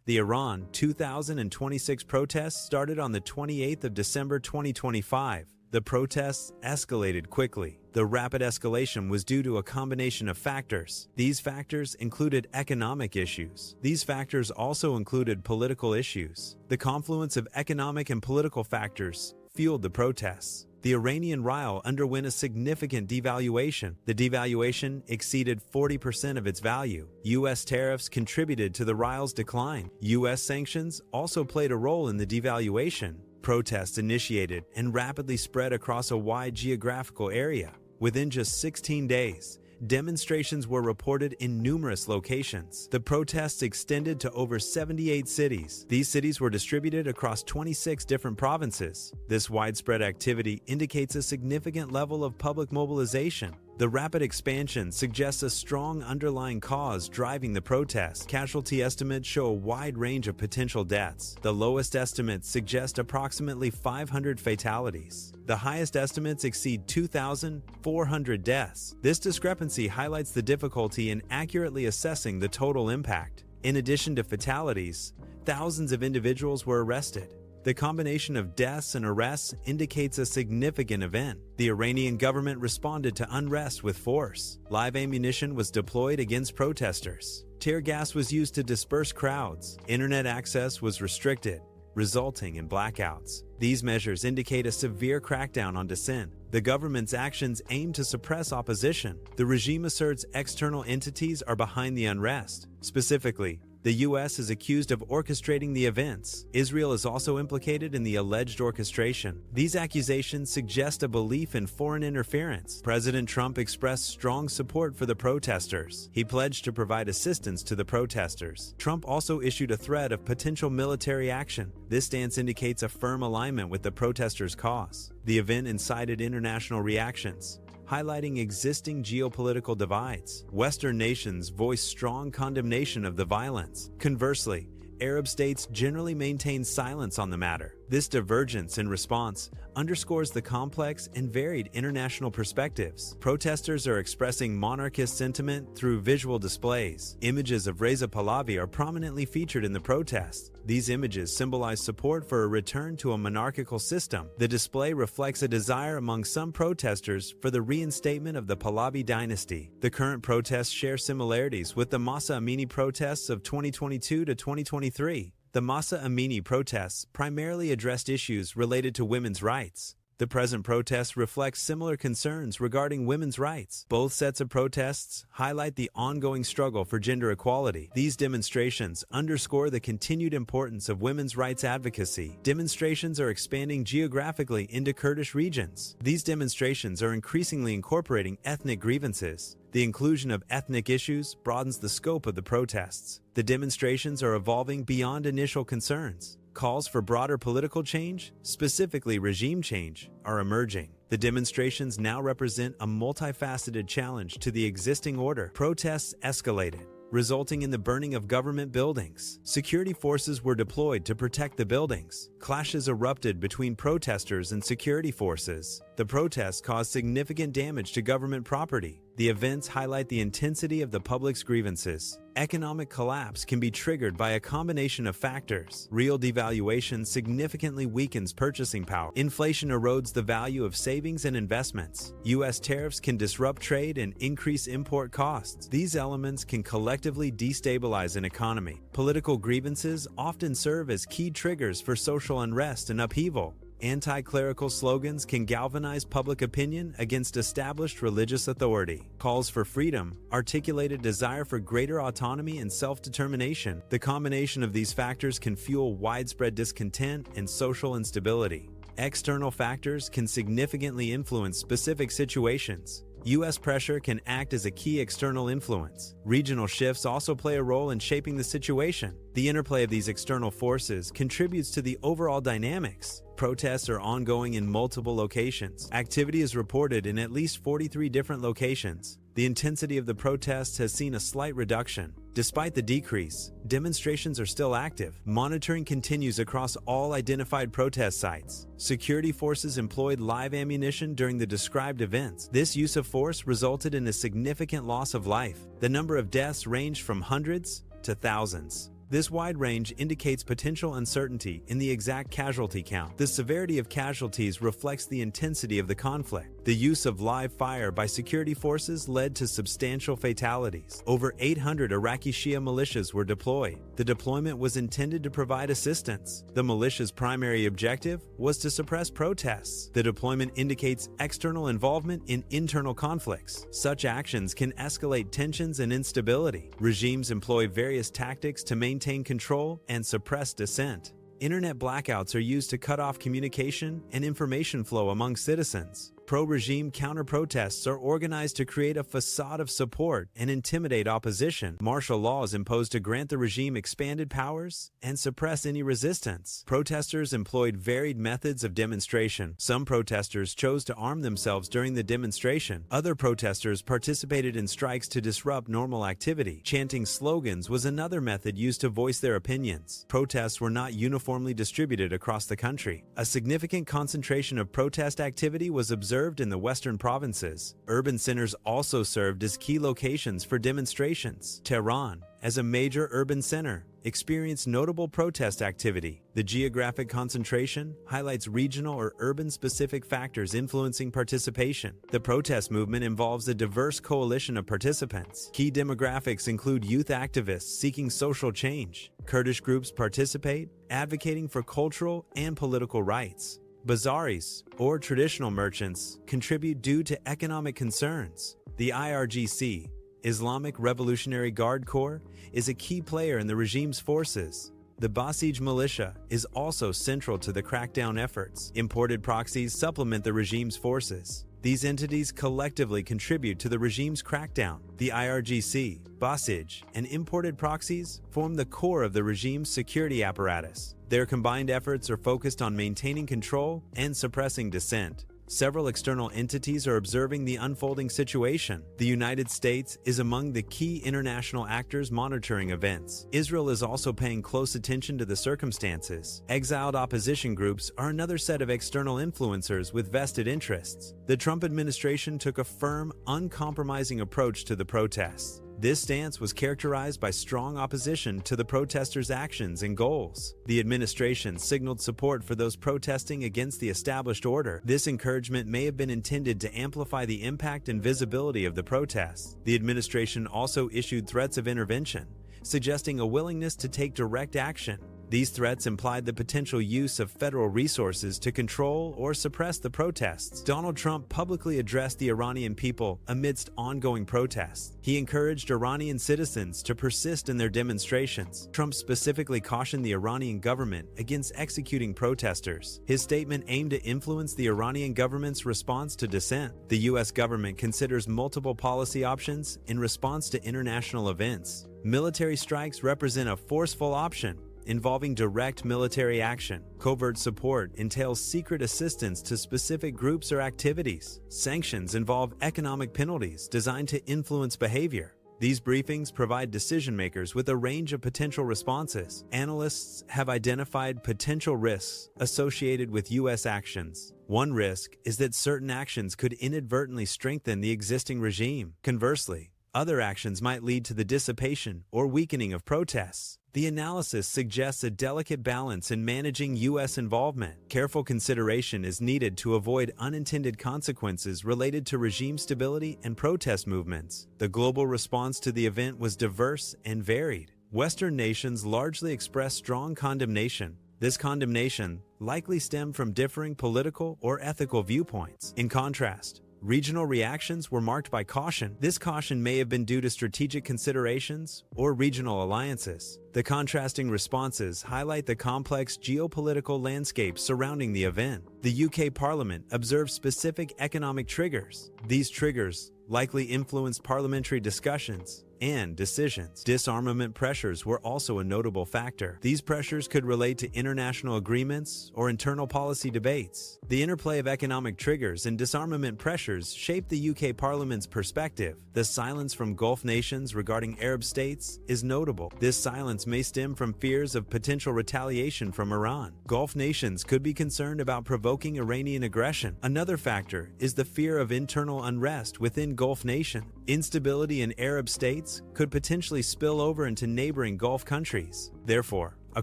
The Iran 2026 protests started on the 28th of December 2025. The protests escalated quickly. The rapid escalation was due to a combination of factors. These factors included economic issues. These factors also included political issues. The confluence of economic and political factors fueled the protests. The Iranian rial underwent a significant devaluation. The devaluation exceeded 40% of its value. U.S. tariffs contributed to the rial's decline. U.S. sanctions also played a role in the devaluation. Protests initiated and rapidly spread across a wide geographical area. Within just 16 days, demonstrations were reported in numerous locations. The protests extended to over 78 cities. These cities were distributed across 26 different provinces. This widespread activity indicates a significant level of public mobilization. The rapid expansion suggests a strong underlying cause driving the protests. Casualty estimates show a wide range of potential deaths. The lowest estimates suggest approximately 500 fatalities. The highest estimates exceed 2,400 deaths. This discrepancy highlights the difficulty in accurately assessing the total impact. In addition to fatalities, thousands of individuals were arrested. The combination of deaths and arrests indicates a significant event. The Iranian government responded to unrest with force. Live ammunition was deployed against protesters. Tear gas was used to disperse crowds. Internet access was restricted, resulting in blackouts. These measures indicate a severe crackdown on dissent. The government's actions aim to suppress opposition. The regime asserts external entities are behind the unrest. Specifically, the U.S. is accused of orchestrating the events. Israel is also implicated in the alleged orchestration. These accusations suggest a belief in foreign interference. President Trump expressed strong support for the protesters. He pledged to provide assistance to the protesters. Trump also issued a threat of potential military action. This stance indicates a firm alignment with the protesters' cause. The event incited international reactions, highlighting existing geopolitical divides. Western nations voiced strong condemnation of the violence. Conversely, Arab states generally maintain silence on the matter. This divergence in response underscores the complex and varied international perspectives. Protesters are expressing monarchist sentiment through visual displays. Images of Reza Pahlavi are prominently featured in the protests. These images symbolize support for a return to a monarchical system. The display reflects a desire among some protesters for the reinstatement of the Pahlavi dynasty. The current protests share similarities with the Mahsa Amini protests of 2022 to 2023. The Mahsa Amini protests primarily addressed issues related to women's rights. The present protests reflect similar concerns regarding women's rights. Both sets of protests highlight the ongoing struggle for gender equality. These demonstrations underscore the continued importance of women's rights advocacy. Demonstrations are expanding geographically into Kurdish regions. These demonstrations are increasingly incorporating ethnic grievances. The inclusion of ethnic issues broadens the scope of the protests. The demonstrations are evolving beyond initial concerns. Calls for broader political change, specifically regime change, are emerging. The demonstrations now represent a multifaceted challenge to the existing order. Protests escalated, resulting in the burning of government buildings. Security forces were deployed to protect the buildings. Clashes erupted between protesters and security forces. The protests caused significant damage to government property. The events highlight the intensity of the public's grievances. Economic collapse can be triggered by a combination of factors. Real devaluation significantly weakens purchasing power. Inflation erodes the value of savings and investments. U.S. tariffs can disrupt trade and increase import costs. These elements can collectively destabilize an economy. Political grievances often serve as key triggers for social unrest and upheaval. Anti-clerical slogans can galvanize public opinion against established religious authority. Calls for freedom articulate a desire for greater autonomy and self-determination. The combination of these factors can fuel widespread discontent and social instability. External factors can significantly influence specific situations. U.S. pressure can act as a key external influence. Regional shifts also play a role in shaping the situation. The interplay of these external forces contributes to the overall dynamics. Protests are ongoing in multiple locations. Activity is reported in at least 43 different locations. The intensity of the protests has seen a slight reduction. Despite the decrease, demonstrations are still active. Monitoring continues across all identified protest sites. Security forces employed live ammunition during the described events. This use of force resulted in a significant loss of life. The number of deaths ranged from hundreds to thousands. This wide range indicates potential uncertainty in the exact casualty count. The severity of casualties reflects the intensity of the conflict. The use of live fire by security forces led to substantial fatalities. Over 800 Iraqi Shia militias were deployed. The deployment was intended to provide assistance. The militia's primary objective was to suppress protests. The deployment indicates external involvement in internal conflicts. Such actions can escalate tensions and instability. Regimes employ various tactics to maintain control and suppress dissent. Internet blackouts are used to cut off communication and information flow among citizens. Pro-regime counter-protests are organized to create a facade of support and intimidate opposition. Martial law is imposed to grant the regime expanded powers and suppress any resistance. Protesters employed varied methods of demonstration. Some protesters chose to arm themselves during the demonstration. Other protesters participated in strikes to disrupt normal activity. Chanting slogans was another method used to voice their opinions. Protests were not uniformly distributed across the country. A significant concentration of protest activity was observed in the western provinces. Urban centers also served as key locations for demonstrations. Tehran, as a major urban center, experienced notable protest activity. The geographic concentration highlights regional or urban-specific factors influencing participation. The protest movement involves a diverse coalition of participants. Key demographics include youth activists seeking social change. Kurdish groups participate, advocating for cultural and political rights. Bazaris, or traditional merchants, contribute due to economic concerns. The IRGC, Islamic Revolutionary Guard Corps, is a key player in the regime's forces. The Basij militia is also central to the crackdown efforts. Imported proxies supplement the regime's forces. These entities collectively contribute to the regime's crackdown. The IRGC, Basij, and imported proxies form the core of the regime's security apparatus. Their combined efforts are focused on maintaining control and suppressing dissent. Several external entities are observing the unfolding situation. The United States is among the key international actors monitoring events. Israel is also paying close attention to the circumstances. Exiled opposition groups are another set of external influencers with vested interests. The Trump administration took a firm, uncompromising approach to the protests. This stance was characterized by strong opposition to the protesters' actions and goals. The administration signaled support for those protesting against the established order. This encouragement may have been intended to amplify the impact and visibility of the protests. The administration also issued threats of intervention, suggesting a willingness to take direct action. These threats implied the potential use of federal resources to control or suppress the protests. Donald Trump publicly addressed the Iranian people amidst ongoing protests. He encouraged Iranian citizens to persist in their demonstrations. Trump specifically cautioned the Iranian government against executing protesters. His statement aimed to influence the Iranian government's response to dissent. The U.S. government considers multiple policy options in response to international events. Military strikes represent a forceful option involving direct military action. Covert support entails secret assistance to specific groups or activities. Sanctions involve economic penalties designed to influence behavior. These briefings provide decision-makers with a range of potential responses. Analysts have identified potential risks associated with U.S. actions. One risk is that certain actions could inadvertently strengthen the existing regime. Conversely, other actions might lead to the dissipation or weakening of protests. The analysis suggests a delicate balance in managing U.S. involvement. Careful consideration is needed to avoid unintended consequences related to regime stability and protest movements. The global response to the event was diverse and varied. Western nations largely expressed strong condemnation. This condemnation likely stemmed from differing political or ethical viewpoints. In contrast, regional reactions were marked by caution. This caution may have been due to strategic considerations or regional alliances. The contrasting responses highlight the complex geopolitical landscape surrounding the event. The UK Parliament observed specific economic triggers. These triggers likely influenced parliamentary discussions and decisions. Disarmament pressures were also a notable factor. These pressures could relate to international agreements or internal policy debates. The interplay of economic triggers and disarmament pressures shaped the UK Parliament's perspective. The silence from Gulf nations regarding Arab states is notable. This silence may stem from fears of potential retaliation from Iran. Gulf nations could be concerned about provoking Iranian aggression. Another factor is the fear of internal unrest within Gulf nations. Instability in Arab states could potentially spill over into neighboring Gulf countries. Therefore, a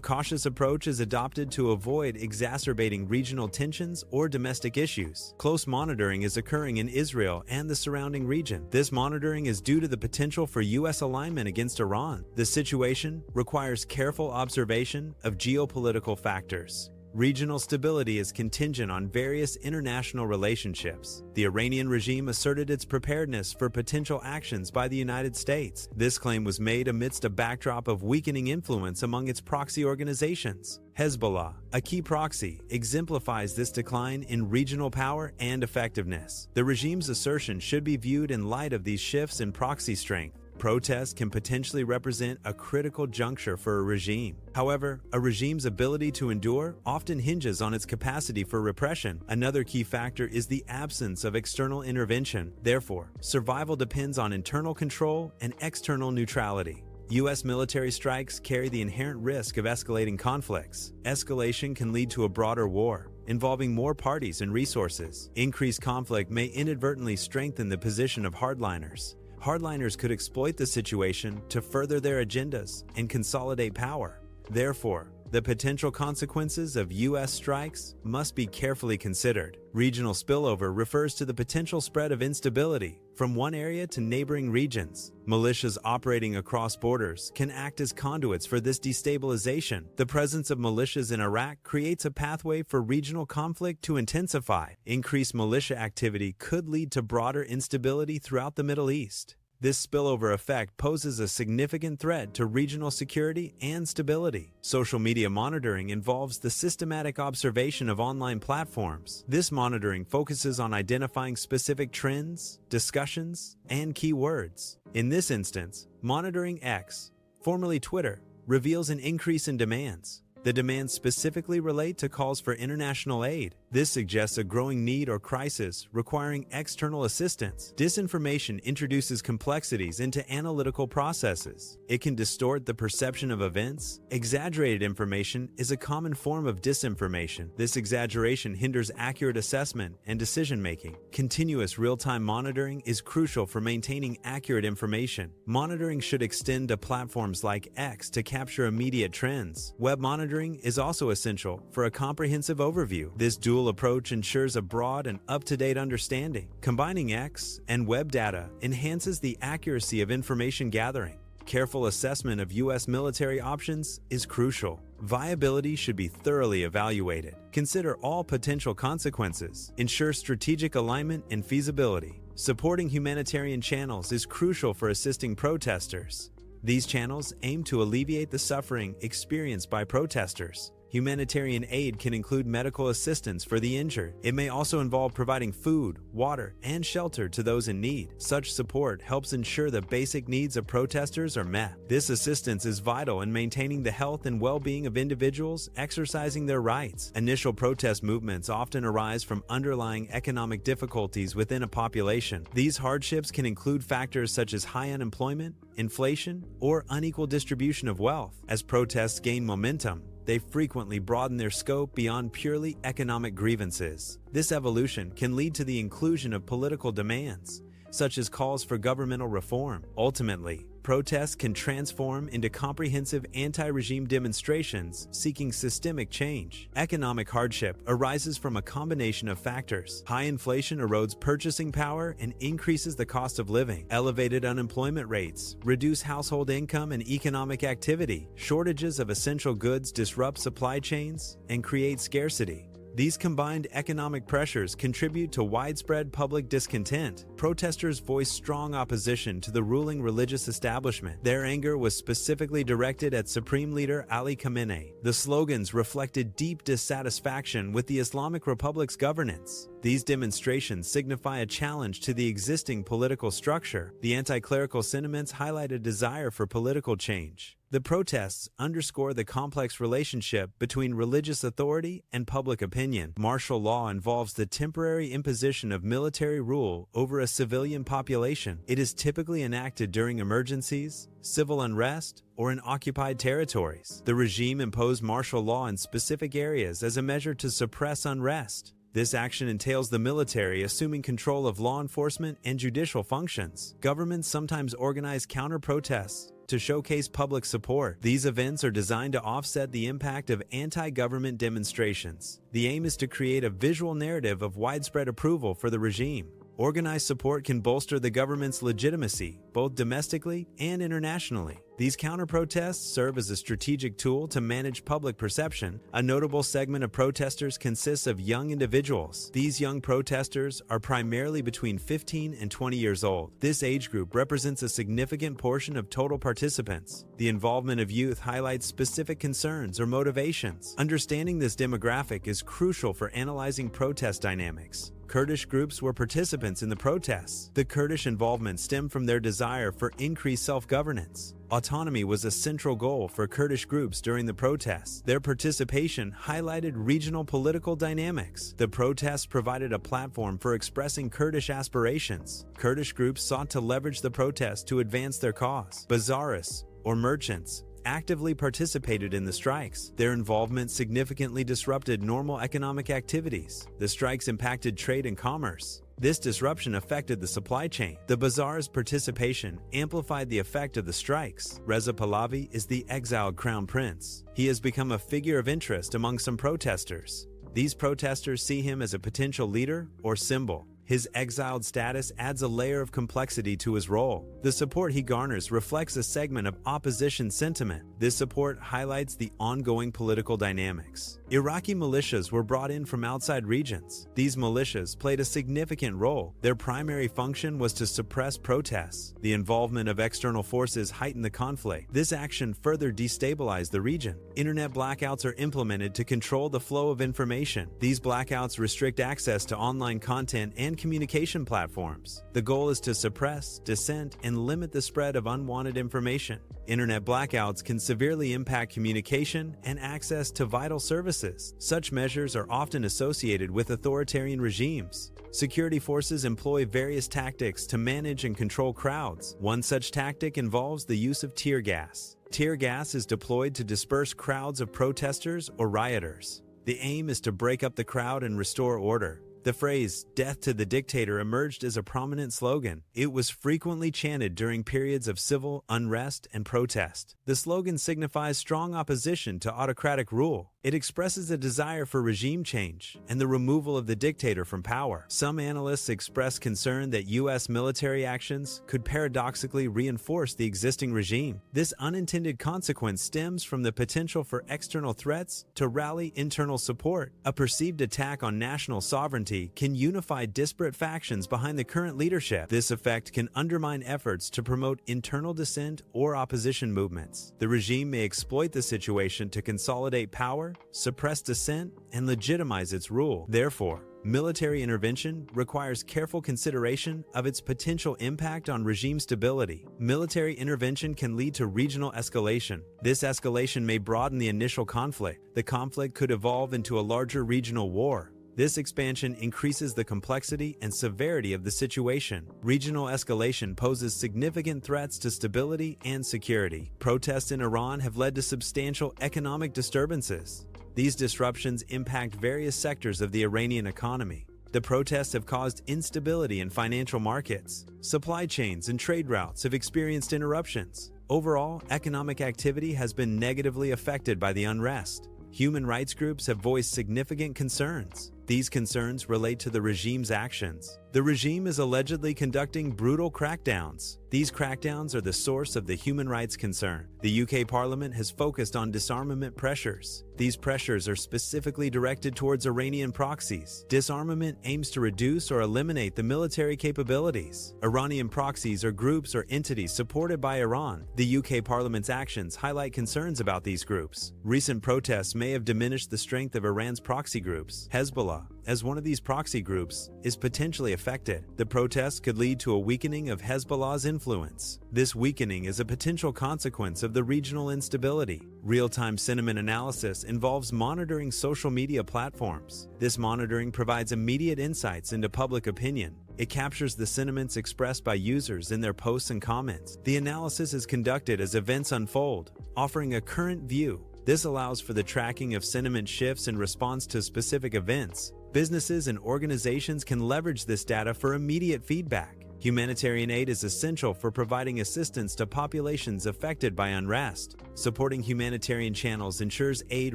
cautious approach is adopted to avoid exacerbating regional tensions or domestic issues. Close monitoring is occurring in Israel and the surrounding region. This monitoring is due to the potential for U.S. alignment against Iran. The situation requires careful observation of geopolitical factors. Regional stability is contingent on various international relationships. The Iranian regime asserted its preparedness for potential actions by the United States. This claim was made amidst a backdrop of weakening influence among its proxy organizations. Hezbollah, a key proxy, exemplifies this decline in regional power and effectiveness. The regime's assertion should be viewed in light of these shifts in proxy strength. Protests can potentially represent a critical juncture for a regime. However, a regime's ability to endure often hinges on its capacity for repression. Another key factor is the absence of external intervention. Therefore, survival depends on internal control and external neutrality. U.S. military strikes carry the inherent risk of escalating conflicts. Escalation can lead to a broader war, involving more parties and resources. Increased conflict may inadvertently strengthen the position of hardliners. Hardliners could exploit the situation to further their agendas and consolidate power. Therefore, the potential consequences of U.S. strikes must be carefully considered. Regional spillover refers to the potential spread of instability from one area to neighboring regions. Militias operating across borders can act as conduits for this destabilization. The presence of militias in Iraq creates a pathway for regional conflict to intensify. Increased militia activity could lead to broader instability throughout the Middle East. This spillover effect poses a significant threat to regional security and stability. Social media monitoring involves the systematic observation of online platforms. This monitoring focuses on identifying specific trends, discussions, and keywords. In this instance, monitoring X, formerly Twitter, reveals an increase in demands. The demands specifically relate to calls for international aid. This suggests a growing need or crisis requiring external assistance. Disinformation introduces complexities into analytical processes. It can distort the perception of events. Exaggerated information is a common form of disinformation. This exaggeration hinders accurate assessment and decision-making. Continuous real-time monitoring is crucial for maintaining accurate information. Monitoring should extend to platforms like X to capture immediate trends. Web monitoring is also essential for a comprehensive overview. This dual approach ensures a broad and up-to-date understanding. Combining X and web data enhances the accuracy of information gathering. Careful assessment of U.S. military options is crucial. Viability should be thoroughly evaluated. Consider all potential consequences. Ensure strategic alignment and feasibility. Supporting humanitarian channels is crucial for assisting protesters. These channels aim to alleviate the suffering experienced by protesters. Humanitarian aid can include medical assistance for the injured. It may also involve providing food, water, and shelter to those in need. Such support helps ensure the basic needs of protesters are met. This assistance is vital in maintaining the health and well-being of individuals exercising their rights. Initial protest movements often arise from underlying economic difficulties within a population. These hardships can include factors such as high unemployment, inflation, or unequal distribution of wealth. As protests gain momentum, they frequently broaden their scope beyond purely economic grievances. This evolution can lead to the inclusion of political demands, such as calls for governmental reform. Ultimately, protests can transform into comprehensive anti-regime demonstrations seeking systemic change. Economic hardship arises from a combination of factors. High inflation erodes purchasing power and increases the cost of living. Elevated unemployment rates reduce household income and economic activity. Shortages of essential goods disrupt supply chains and create scarcity. These combined economic pressures contribute to widespread public discontent. Protesters voiced strong opposition to the ruling religious establishment. Their anger was specifically directed at Supreme Leader Ali Khamenei. The slogans reflected deep dissatisfaction with the Islamic Republic's governance. These demonstrations signify a challenge to the existing political structure. The anti-clerical sentiments highlight a desire for political change. The protests underscore the complex relationship between religious authority and public opinion. Martial law involves the temporary imposition of military rule over a civilian population. It is typically enacted during emergencies, civil unrest, or in occupied territories. The regime imposed martial law in specific areas as a measure to suppress unrest. This action entails the military assuming control of law enforcement and judicial functions. Governments sometimes organize counter-protests to showcase public support. These events are designed to offset the impact of anti-government demonstrations. The aim is to create a visual narrative of widespread approval for the regime. Organized support can bolster the government's legitimacy, both domestically and internationally. These counter-protests serve as a strategic tool to manage public perception. A notable segment of protesters consists of young individuals. These young protesters are primarily between 15 and 20 years old. This age group represents a significant portion of total participants. The involvement of youth highlights specific concerns or motivations. Understanding this demographic is crucial for analyzing protest dynamics. Kurdish groups were participants in the protests. The Kurdish involvement stemmed from their desire for increased self-governance. Autonomy was a central goal for Kurdish groups during the protests. Their participation highlighted regional political dynamics. The protests provided a platform for expressing Kurdish aspirations. Kurdish groups sought to leverage the protests to advance their cause. Bazaarists, or merchants, actively participated in the strikes. Their involvement significantly disrupted normal economic activities. The strikes impacted trade and commerce. This disruption affected the supply chain. The bazaar's participation amplified the effect of the strikes. Reza Pahlavi is the exiled crown prince. He has become a figure of interest among some protesters. These protesters see him as a potential leader or symbol. His exiled status adds a layer of complexity to his role. The support he garners reflects a segment of opposition sentiment. This support highlights the ongoing political dynamics. Iraqi militias were brought in from outside regions. These militias played a significant role. Their primary function was to suppress protests. The involvement of external forces heightened the conflict. This action further destabilized the region. Internet blackouts are implemented to control the flow of information. These blackouts restrict access to online content and communication platforms. The goal is to suppress, dissent, and limit the spread of unwanted information. Internet blackouts can severely impact communication and access to vital services. Such measures are often associated with authoritarian regimes. Security forces employ various tactics to manage and control crowds. One such tactic involves the use of tear gas. Tear gas is deployed to disperse crowds of protesters or rioters. The aim is to break up the crowd and restore order. The phrase, "Death to the dictator," emerged as a prominent slogan. It was frequently chanted during periods of civil unrest and protest. The slogan signifies strong opposition to autocratic rule. It expresses a desire for regime change and the removal of the dictator from power. Some analysts express concern that U.S. military actions could paradoxically reinforce the existing regime. This unintended consequence stems from the potential for external threats to rally internal support. A perceived attack on national sovereignty can unify disparate factions behind the current leadership. This effect can undermine efforts to promote internal dissent or opposition movements. The regime may exploit the situation to consolidate power, suppress dissent, and legitimize its rule. Therefore, military intervention requires careful consideration of its potential impact on regime stability. Military intervention can lead to regional escalation. This escalation may broaden the initial conflict. The conflict could evolve into a larger regional war. This expansion increases the complexity and severity of the situation. Regional escalation poses significant threats to stability and security. Protests in Iran have led to substantial economic disturbances. These disruptions impact various sectors of the Iranian economy. The protests have caused instability in financial markets. Supply chains and trade routes have experienced interruptions. Overall, economic activity has been negatively affected by the unrest. Human rights groups have voiced significant concerns. These concerns relate to the regime's actions. The regime is allegedly conducting brutal crackdowns. These crackdowns are the source of the human rights concern. The UK Parliament has focused on disarmament pressures. These pressures are specifically directed towards Iranian proxies. Disarmament aims to reduce or eliminate the military capabilities. Iranian proxies are groups or entities supported by Iran. The UK Parliament's actions highlight concerns about these groups. Recent protests may have diminished the strength of Iran's proxy groups. Hezbollah, as one of these proxy groups, is potentially affected. The protests could lead to a weakening of Hezbollah's influence. This weakening is a potential consequence of the regional instability. Real-time sentiment analysis involves monitoring social media platforms. This monitoring provides immediate insights into public opinion. It captures the sentiments expressed by users in their posts and comments. The analysis is conducted as events unfold, offering a current view. This allows for the tracking of sentiment shifts in response to specific events. Businesses and organizations can leverage this data for immediate feedback. Humanitarian aid is essential for providing assistance to populations affected by unrest. Supporting humanitarian channels ensures aid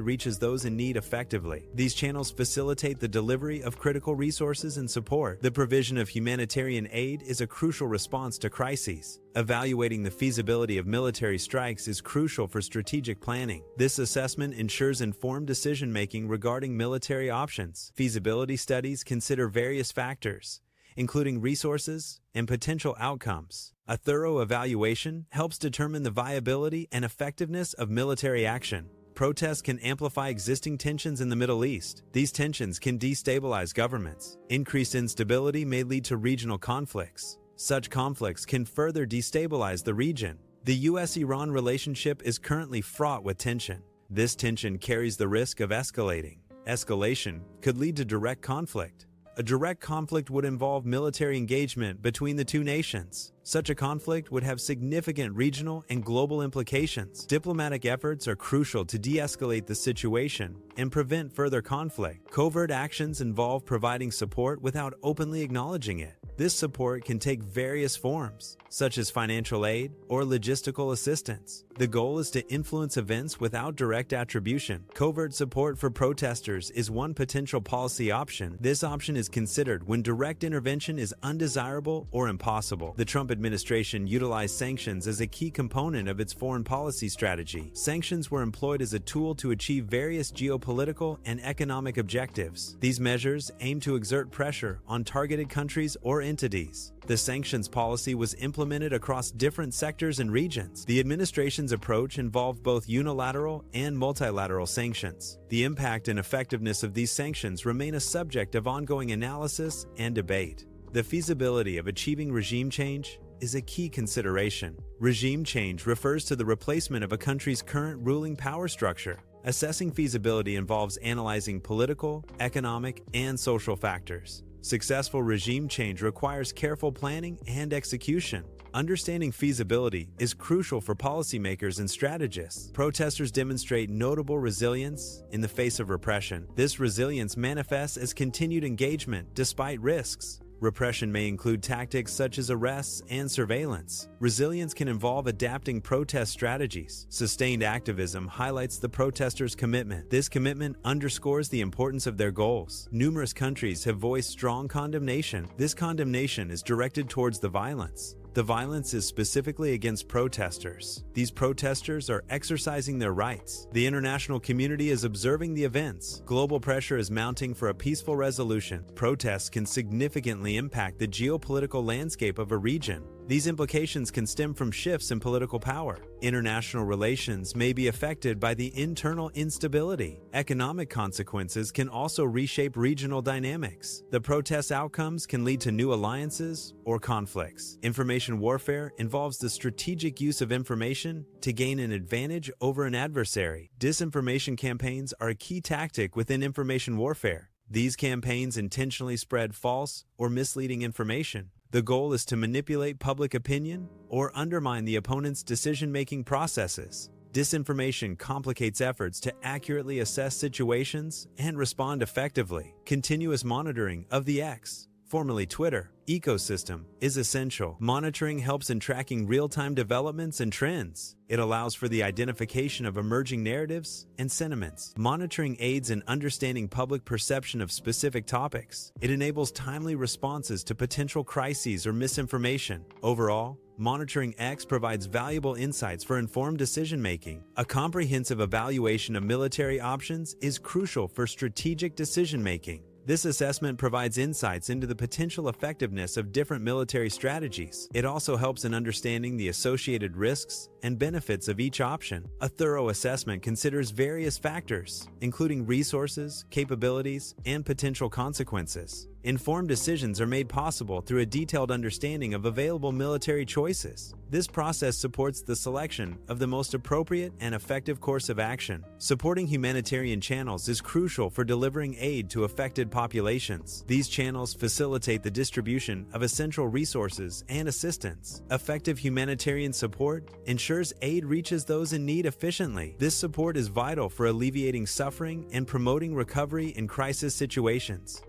reaches those in need effectively. These channels facilitate the delivery of critical resources and support. The provision of humanitarian aid is a crucial response to crises. Evaluating the feasibility of military strikes is crucial for strategic planning. This assessment ensures informed decision-making regarding military options. Feasibility studies consider various factors, including resources and potential outcomes. A thorough evaluation helps determine the viability and effectiveness of military action. Protests can amplify existing tensions in the Middle East. These tensions can destabilize governments. Increased instability may lead to regional conflicts. Such conflicts can further destabilize the region. The U.S.-Iran relationship is currently fraught with tension. This tension carries the risk of escalating. Escalation could lead to direct conflict. A direct conflict would involve military engagement between the two nations. Such a conflict would have significant regional and global implications. Diplomatic efforts are crucial to de-escalate the situation and prevent further conflict. Covert actions involve providing support without openly acknowledging it. This support can take various forms, such as financial aid or logistical assistance. The goal is to influence events without direct attribution. Covert support for protesters is one potential policy option. This option is considered when direct intervention is undesirable or impossible. The Trump administration utilized sanctions as a key component of its foreign policy strategy. Sanctions were employed as a tool to achieve various geopolitical and economic objectives. These measures aim to exert pressure on targeted countries or entities. The sanctions policy was implemented across different sectors and regions. The administration's approach involved both unilateral and multilateral sanctions. The impact and effectiveness of these sanctions remain a subject of ongoing analysis and debate. The feasibility of achieving regime change is a key consideration. Regime change refers to the replacement of a country's current ruling power structure. Assessing feasibility involves analyzing political, economic, and social factors. Successful regime change requires careful planning and execution. Understanding feasibility is crucial for policymakers and strategists. Protesters demonstrate notable resilience in the face of repression. This resilience manifests as continued engagement despite risks. Repression may include tactics such as arrests and surveillance. Resilience can involve adapting protest strategies. Sustained activism highlights the protesters' commitment. This commitment underscores the importance of their goals. Numerous countries have voiced strong condemnation. This condemnation is directed towards the violence. The violence is specifically against protesters. These protesters are exercising their rights. The international community is observing the events. Global pressure is mounting for a peaceful resolution. Protests can significantly impact the geopolitical landscape of a region. These implications can stem from shifts in political power. International relations may be affected by the internal instability. Economic consequences can also reshape regional dynamics. The protest outcomes can lead to new alliances or conflicts. Information warfare involves the strategic use of information to gain an advantage over an adversary. Disinformation campaigns are a key tactic within information warfare. These campaigns intentionally spread false or misleading information. The goal is to manipulate public opinion or undermine the opponent's decision-making processes. Disinformation complicates efforts to accurately assess situations and respond effectively. Continuous monitoring of the X, formerly Twitter, ecosystem is essential. Monitoring helps in tracking real-time developments and trends. It allows for the identification of emerging narratives and sentiments. Monitoring aids in understanding public perception of specific topics. It enables timely responses to potential crises or misinformation. Overall, monitoring X provides valuable insights for informed decision-making. A comprehensive evaluation of military options is crucial for strategic decision-making. This assessment provides insights into the potential effectiveness of different military strategies. It also helps in understanding the associated risks and benefits of each option. A thorough assessment considers various factors, including resources, capabilities, and potential consequences. Informed decisions are made possible through a detailed understanding of available military choices. This process supports the selection of the most appropriate and effective course of action. Supporting humanitarian channels is crucial for delivering aid to affected populations. These channels facilitate the distribution of essential resources and assistance. Effective humanitarian support ensures aid reaches those in need efficiently. This support is vital for alleviating suffering and promoting recovery in crisis situations.